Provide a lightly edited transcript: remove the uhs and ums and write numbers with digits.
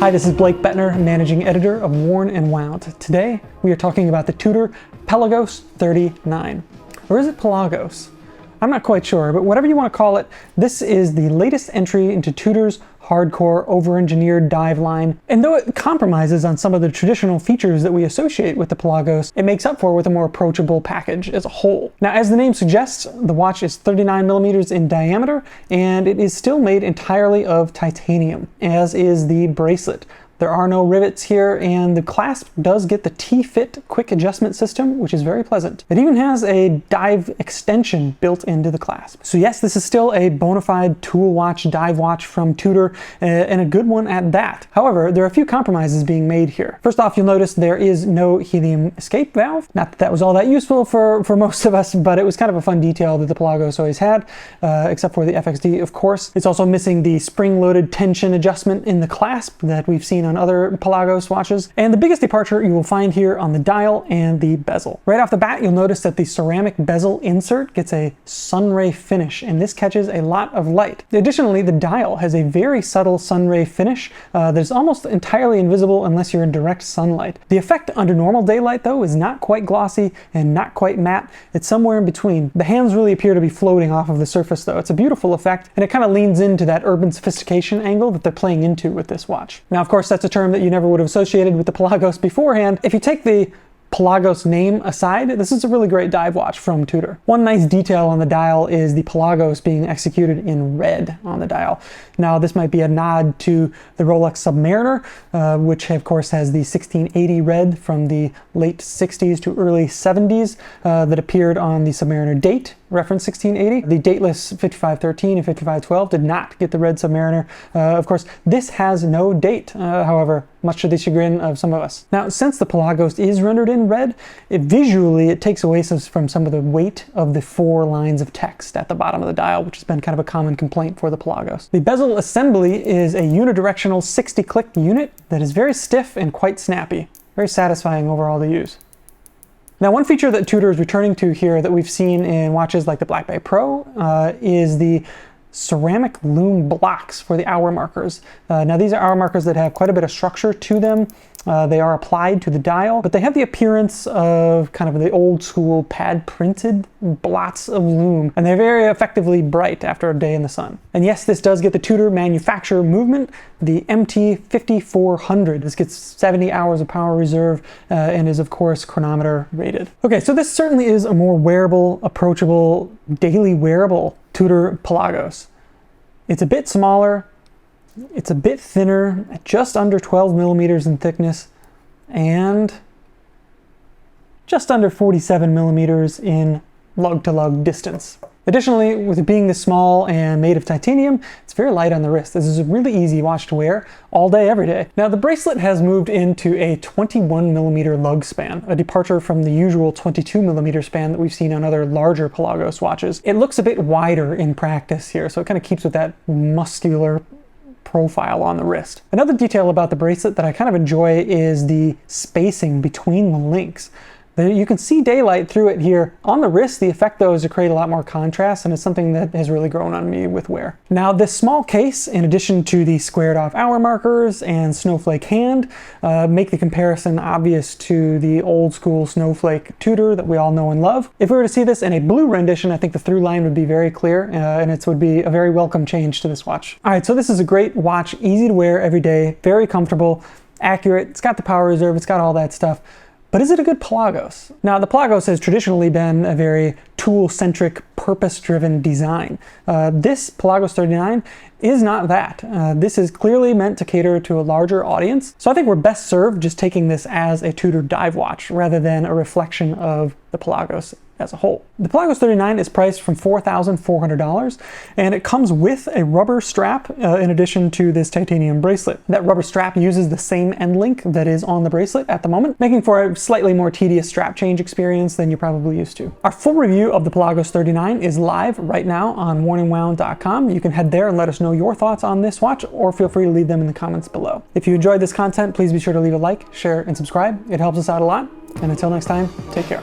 Hi, this is Blake Bettner, Managing Editor of Worn and Wound. Today, we are talking about the Tudor Pelagos 39. Or is it Pelagos? I'm not quite sure, but whatever you want to call it, this is the latest entry into Tudor's hardcore, over-engineered dive line. And though it compromises on some of the traditional features that we associate with the Pelagos, it makes up for it with a more approachable package as a whole. Now, as the name suggests, the watch is 39 millimeters in diameter, and it is still made entirely of titanium, as is the bracelet. There are no rivets here, and the clasp does get the T-Fit quick adjustment system, which is very pleasant. It even has a dive extension built into the clasp. So yes, this is still a bona fide tool watch, dive watch from Tudor, and a good one at that. However, there are a few compromises being made here. First off, you'll notice there is no helium escape valve. Not that that was all that useful for most of us, but it was kind of a fun detail that the Pelagos always had, except for the FXD, of course. It's also missing the spring-loaded tension adjustment in the clasp that we've seen on other Pelagos watches. And the biggest departure you will find here on the dial and the bezel. Right off the bat, you'll notice that the ceramic bezel insert gets a sunray finish, and this catches a lot of light. Additionally, the dial has a very subtle sunray finish that is almost entirely invisible unless you're in direct sunlight. The effect under normal daylight, though, is not quite glossy and not quite matte. It's somewhere in between. The hands really appear to be floating off of the surface, though. It's a beautiful effect, and it kind of leans into that urban sophistication angle that they're playing into with this watch. Now, of course, that's a term that you never would have associated with the Pelagos beforehand. If you take the Pelagos name aside, this is a really great dive watch from Tudor. One nice detail on the dial is the Pelagos being executed in red on the dial. Now, this might be a nod to the Rolex Submariner, which of course has the 1680 red from the late 60s to early 70s that appeared on the Submariner date, reference 1680. The dateless 5513 and 5512 did not get the red Submariner. Of course, this has no date, however, much to the chagrin of some of us. Now, since the Pelagos is rendered in red, visually it takes away from some of the weight of the 4 lines of text at the bottom of the dial, which has been kind of a common complaint for the Pelagos. The bezel assembly is a unidirectional 60-click unit that is very stiff and quite snappy. Very satisfying overall to use. Now, one feature that Tudor is returning to here that we've seen in watches like the Black Bay Pro is the ceramic lume blocks for the hour markers. Now, these are hour markers that have quite a bit of structure to them. They are applied to the dial, but they have the appearance of kind of the old school pad printed blots of lume, and they're very effectively bright after a day in the sun. And yes, this does get the Tudor manufacturer movement, the MT5400. This gets 70 hours of power reserve and is of course chronometer rated. Okay, so this certainly is a more wearable, approachable, daily wearable Tudor Pelagos. It's a bit smaller, it's a bit thinner, at just under 12 millimeters in thickness, and just under 47 millimeters in lug-to-lug distance. Additionally, with it being this small and made of titanium, it's very light on the wrist. This is a really easy watch to wear all day, every day. Now, the bracelet has moved into a 21 millimeter lug span, a departure from the usual 22 millimeter span that we've seen on other larger Pelagos watches. It looks a bit wider in practice here, so it kind of keeps with that muscular profile on the wrist. Another detail about the bracelet that I kind of enjoy is the spacing between the links. You can see daylight through it here. On the wrist, the effect though is to create a lot more contrast, and it's something that has really grown on me with wear. Now, this small case, in addition to the squared off hour markers and snowflake hand, make the comparison obvious to the old school snowflake Tudor that we all know and love. If we were to see this in a blue rendition, I think the through line would be very clear, and it would be a very welcome change to this watch. All right, so this is a great watch, easy to wear every day, very comfortable, accurate, it's got the power reserve, it's got all that stuff. But is it a good Pelagos? Now, the Pelagos has traditionally been a very tool-centric, purpose-driven design. This Pelagos 39 is not that. This is clearly meant to cater to a larger audience. So I think we're best served just taking this as a Tudor dive watch rather than a reflection of the Pelagos as a whole. The Pelagos 39 is priced from $4,400, and it comes with a rubber strap in addition to this titanium bracelet. That rubber strap uses the same end link that is on the bracelet at the moment, making for a slightly more tedious strap change experience than you're probably used to. Our full review of the Pelagos 39 is live right now on wornandwound.com. You can head there and let us know your thoughts on this watch, or feel free to leave them in the comments below. If you enjoyed this content, please be sure to leave a like, share, and subscribe. It helps us out a lot. And until next time, take care.